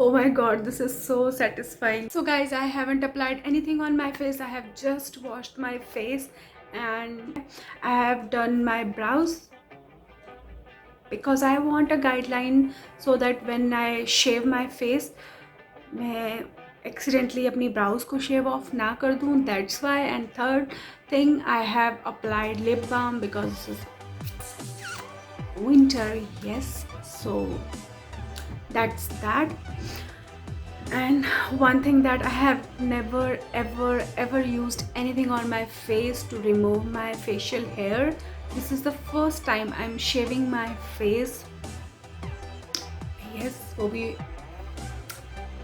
Oh my god, this is so satisfying. So guys, I haven't applied anything on my face. I have just washed my face and I have done my brows because I want a guideline so that when I shave my face, मैं accidentally अपनी brows को shave off ना कर दूँ. That's why. And third thing, I have applied lip balm because this is winter, yes. So that's that. And one thing that I have never ever used anything on my face to remove my facial hair. This is the first time I'm shaving my face. Yes, will be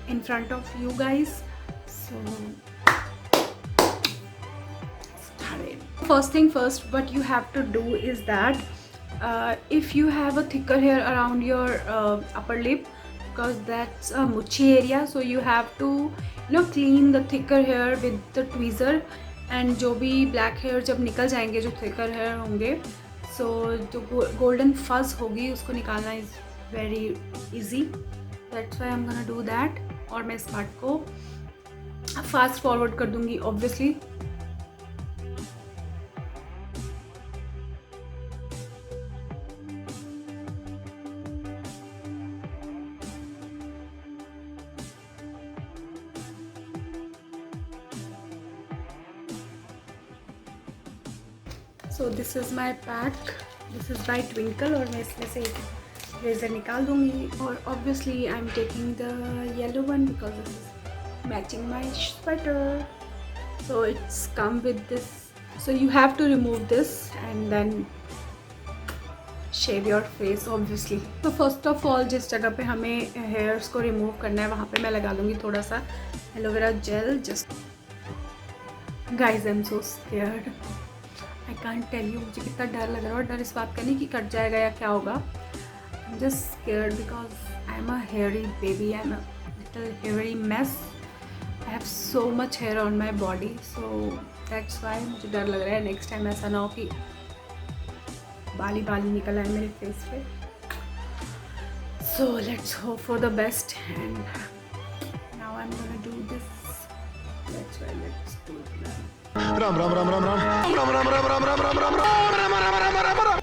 in front of you guys. So started. First thing first, what you have to do is that if you have a thicker hair around your upper lip, because that's a mochi area, so you have to clean the thicker hair with the tweezer. And जो भी black hair जब निकल जाएंगे, जो thicker hair होंगे, so जो golden fuzz होगी उसको निकालना is very easy. That's why I'm gonna do that. और मैं इस part को fast forward कर दूंगी obviously. So this is my pack. This is by Twinkle और मैं इसमें से एक रेज़र निकाल दूँगी. और obviously I'm taking the yellow one because this is matching my sweater. So it's come with this. So you have to remove this and then shave your face obviously. So first of all, जिस जगह पे हमें hairs को remove करना है वहाँ पे मैं लगा लूँगी थोड़ा सा aloe vera gel. Just guys, I'm so scared. I can't tell you मुझे कितना डर लग रहा है. और डर इस बात का नहीं कि कट जाएगा या क्या होगा. I'm just scared because I'm a hairy baby. I'm a little hairy mess. I have so much hair on my body, so that's why मुझे डर लग रहा है. Next time ऐसा ना हो कि बाली बाली निकल आए मेरे फेस पे. So let's hope for the best. And now I'm gonna do this. That's why let's do it now. Ram Ram Ram Ram Ram Ram Ram Ram Ram Ram Ram Ram Ram Ram Ram Ram.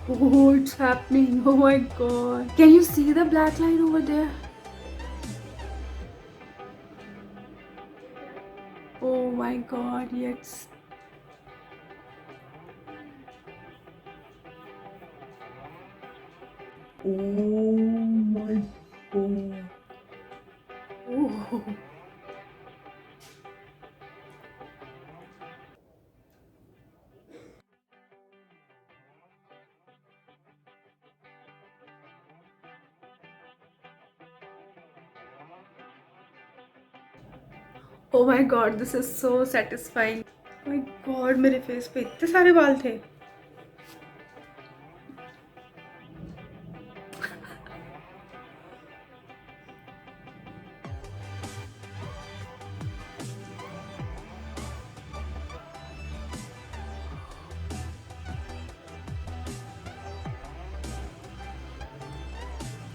Oh, it's happening. Oh my god. Can you see the black line over there? Oh my god, yes. Oh my god. Oh. Oh my god, this is so satisfying. Oh my god, मेरे face पे इतने सारे बाल थे.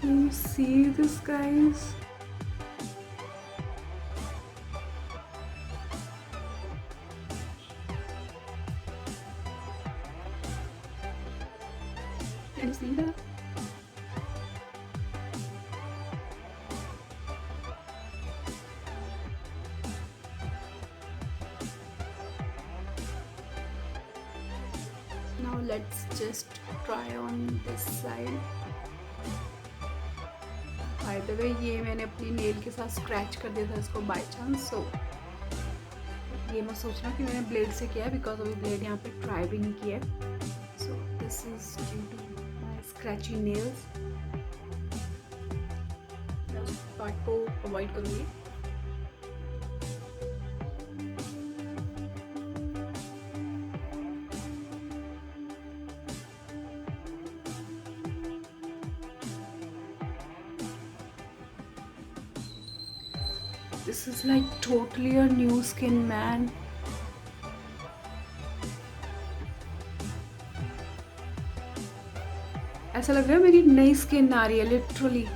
Can you see this, guys? Can you see that? Now let's just try on this side. By the way, ये मैंने अपनी nail के साथ स्क्रैच कर दिया था इसको बाय चांस. सो ये मैं सोच रहा हूँ कि मैंने ब्लेड से किया है बिकॉज अभी ब्लेड यहाँ पे ट्राई भी नहीं किया है. So this is due to my scratchy nails. मैं उस पार्ट को अवॉइड करूँगी. This is like totally a new skin, man. ऐसा लग रहा है मेरी नई स्किन आ रही है literally.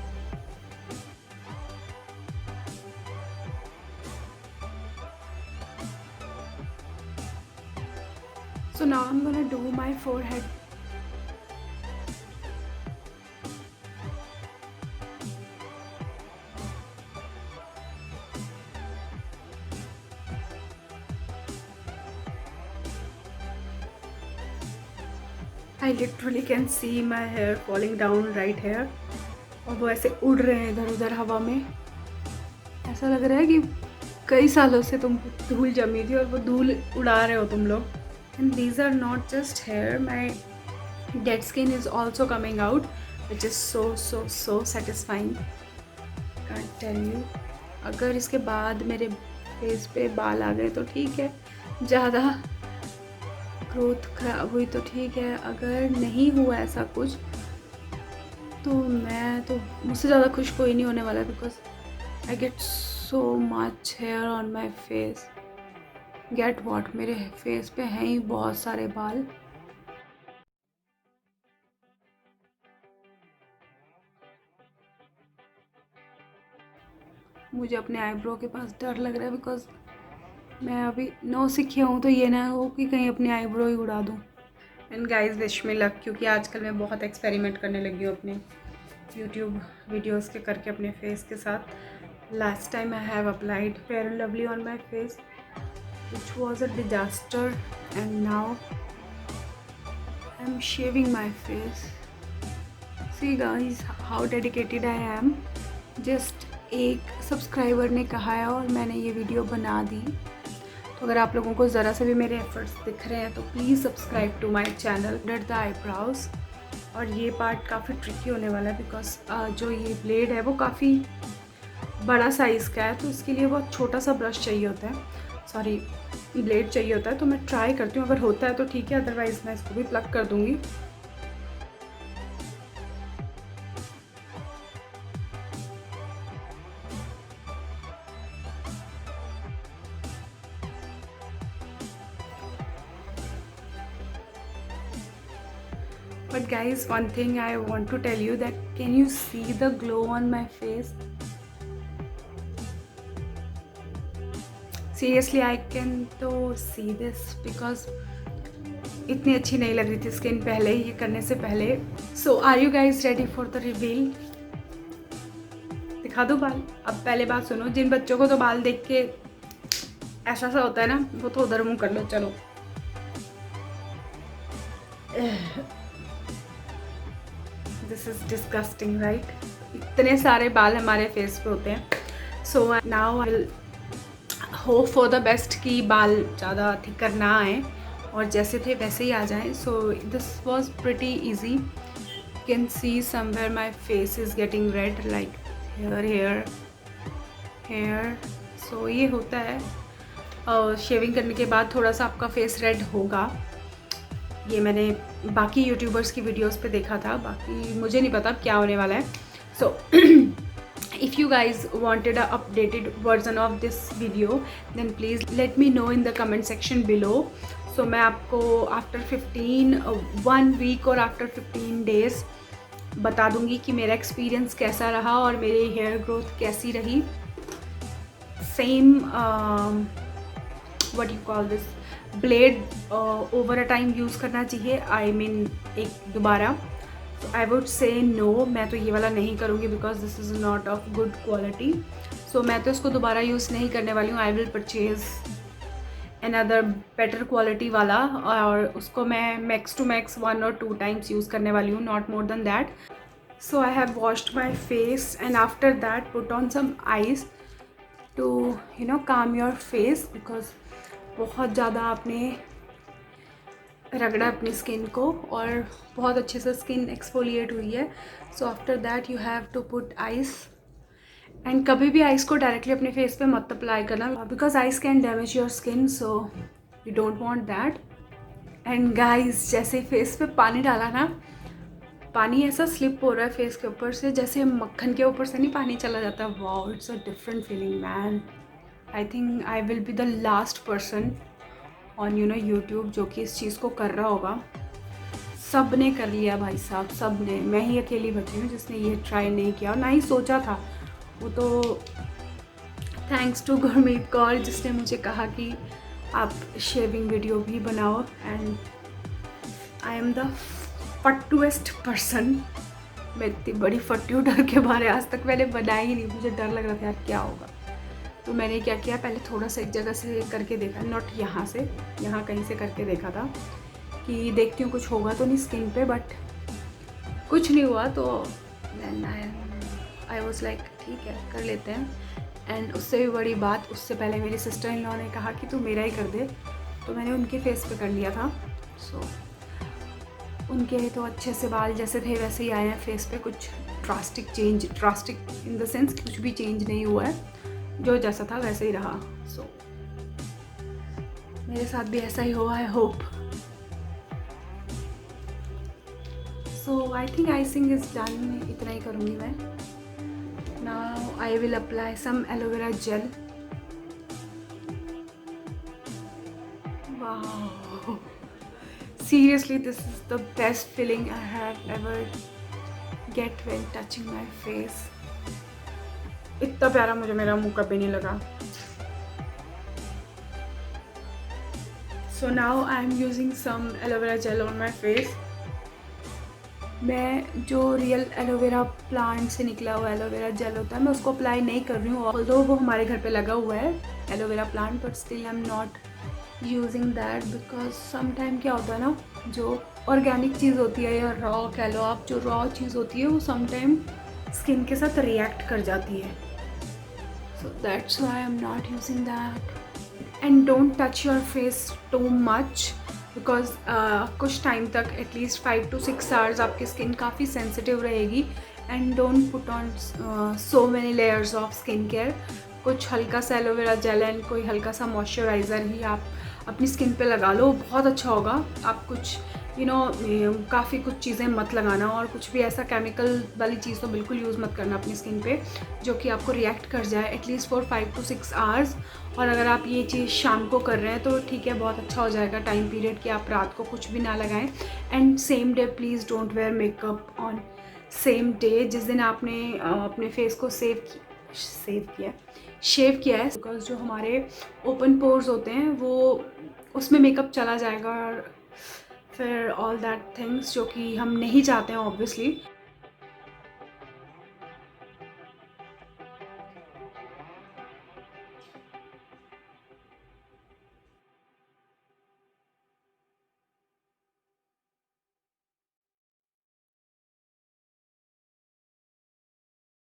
So now I'm gonna do my forehead. I literally can see my hair falling down right here. और वो ऐसे उड़ रहे हैं इधर उधर हवा में। ऐसा लग रहा है कि कई सालों से तुम धूल जमी थी और वो धूल उड़ा रहे हो तुम लोग। And these are not just hair, my dead skin is also coming out, which is so satisfying. Can't tell you. अगर इसके बाद मेरे फेस पे बाल आ गए तो ठीक है, ज़्यादा ग्रोथ खराब हुई तो ठीक है, अगर नहीं हुआ ऐसा कुछ तो मैं तो मुझसे ज़्यादा खुश कोई नहीं होने वाला, because I get so much hair on my face. Get what, मेरे फेस पे हैं ही बहुत सारे बाल। मुझे अपने आईब्रो के पास डर लग रहा है, बिकॉज मैं अभी नौ सीखी हूँ, तो ये ना हो कि कहीं अपने आईब्रो ही उड़ा दूँ। And guys wish me luck, क्योंकि आजकल मैं बहुत एक्सपेरिमेंट करने लगी हूँ अपने यूट्यूब वीडियोस के करके अपने फेस के साथ। Last time I have applied fair and lovely on my face which was a disaster, and now I'm shaving my face. See guys how dedicated I am. Just एक subscriber ने कहा है और मैंने ये वीडियो बना दी, तो अगर आप लोगों को ज़रा से भी मेरे एफर्ट्स दिख रहे हैं तो please subscribe to my channel under the eyebrows. और ये पार्ट काफ़ी ट्रिकी होने वाला है, बिकॉज जो ये ब्लेड है वो काफ़ी बड़ा साइज़ का है, तो इसके लिए बहुत छोटा सा ब्रश चाहिए होता है, सॉरी ब्लेड चाहिए होता है। तो मैं ट्राई करती हूँ, अगर होता है तो ठीक है, अदरवाइज़ मैं इसको भी प्लग कर दूँगी। But guys, one thing I want to tell you that can you see the glow on my face? Seriously, I can तो see this because इतनी अच्छी नहीं लग रही थी स्किन पहले ये करने से पहले। So are you guys ready for the reveal? दिखा दो बाल। अब पहले बात सुनो, जिन बच्चों को तो बाल देख के ऐसा सा होता है ना, वो तो उधर मुँह कर लो। चलो दिस इज डिस्गस्टिंग राइट? इतने सारे बाल हमारे फेस पे होते हैं। So now I will hope for the best कि बाल ज़्यादा थिकर ना आए और जैसे थे वैसे ही आ जाएं। So this was pretty easy. You can see somewhere my face is getting red like here. So ये होता है, शेविंग करने के बाद थोड़ा सा आपका फेस रेड होगा। ये मैंने बाकी यूट्यूबर्स की वीडियोस पे देखा था, बाकी मुझे नहीं पता क्या होने वाला है। सो if you guys wanted a updated version of this video then please let me know in the comment section below. So मैं आपको after 1 week और after 15 days बता दूंगी कि मेरा एक्सपीरियंस कैसा रहा और मेरी हेयर ग्रोथ कैसी रही। Same what you call this blade over a time use करना चाहिए, आई मीन एक दोबारा। आई वुड से नो, मैं तो ये वाला नहीं करूँगी because this is not of good quality. So मैं तो इसको दोबारा यूज़ नहीं करने वाली हूँ। I will purchase another better quality वाला, और उसको मैं max to max 1 or 2 times use करने वाली हूँ, not more than that. So I have washed my face and after that put on some ice to calm your face, because बहुत ज़्यादा आपने रगड़ा अपनी स्किन को और बहुत अच्छे से स्किन एक्सफोलिएट हुई है। So after that you have to put ice, and कभी भी आइस को डायरेक्टली अपने फेस पे मत अप्लाई करना, because ice can damage your skin, so you don't want that. And guys, जैसे फेस पे पानी डाला ना, पानी ऐसा स्लिप हो रहा है फेस के ऊपर से, जैसे मक्खन के ऊपर से नहीं पानी चला जाता। Wow, it's a different feeling man. I think I will be the last person on YouTube जो कि इस चीज़ को कर रहा होगा। सब ने कर लिया भाई साहब, सब ने। मैं ही अकेली बची हूँ जिसने ये ट्राई नहीं किया और ना ही सोचा था। वो तो थैंक्स टू गुरमीत कौर जिसने मुझे कहा कि आप शेविंग वीडियो भी बनाओ। एंड आई एम द फट्टूएस्ट पर्सन। मैं इतनी बड़ी फट्टू डर के बारे आज तक मैंने बनाई ही नहीं। मुझे डर लग रहा था यार क्या होगा। तो मैंने क्या किया, पहले थोड़ा सा एक जगह से करके देखा, नॉट यहाँ से, यहाँ कहीं से करके देखा था कि देखती हूँ कुछ होगा तो नहीं स्किन पे, बट कुछ नहीं हुआ। तो आई वॉज लाइक ठीक है कर लेते हैं। एंड उससे भी बड़ी बात, उससे पहले मेरी सिस्टर इन लॉ ने कहा कि तू मेरा ही कर दे, तो मैंने उनके फेस पे कर लिया था। सो उनके तो अच्छे से बाल जैसे थे वैसे ही आए हैं फेस पे। कुछ ड्रास्टिक इन द सेंस कुछ भी चेंज नहीं हुआ है, जो जैसा था वैसे ही रहा। सो मेरे साथ भी ऐसा ही हो, I hope. So I think icing is done, इतना ही करूँगी मैं। Now I will apply some aloe vera gel. वाह, seriously this is the best feeling I have ever get when touching my face. इतना प्यारा मुझे मेरा मुंह कभी नहीं लगा। So now I am using some aloe vera gel on my face. मैं जो रियल एलोवेरा प्लांट से निकला हुआ एलोवेरा जेल होता है मैं उसको अप्लाई नहीं कर रही हूँ, ऑल्दो वो हमारे घर पे लगा हुआ है aloe vera plant, but still I am not using that because some time क्या होता है ना, जो ऑर्गेनिक चीज़ होती है या रॉ कह लो आप, जो रॉ चीज़ होती है वो सम टाइम स्किन के साथ रिएक्ट कर जाती है। So that's why I am not using that. And don't touch your face too much because कुछ टाइम तक एटलीस्ट 5 to 6 आवर्स आपकी स्किन काफ़ी सेंसिटिव रहेगी। And don't put on so many layers of skin care. कुछ हल्का सा aloe vera gel and कोई हल्का सा मॉइस्चराइज़र ही आप अपनी स्किन पे लगा लो, बहुत अच्छा होगा। आप कुछ काफ़ी कुछ चीज़ें मत लगाना, और कुछ भी ऐसा केमिकल वाली चीज़ तो बिल्कुल यूज़ मत करना अपनी स्किन पे जो कि आपको रिएक्ट कर जाए एटलीस्ट फॉर 5 to 6 आवर्स। और अगर आप ये चीज़ शाम को कर रहे हैं तो ठीक है, बहुत अच्छा हो जाएगा टाइम पीरियड कि आप रात को कुछ भी ना लगाएं। And same day please don't wear makeup on same day, जिस दिन आपने अपने फेस को शेव किया है, बिकॉज जो हमारे ओपन पोर्स होते हैं वो उसमें मेकअप चला जाएगा और फिर ऑल दैट थिंग्स जो कि हम नहीं चाहते हैं ऑब्वियसली।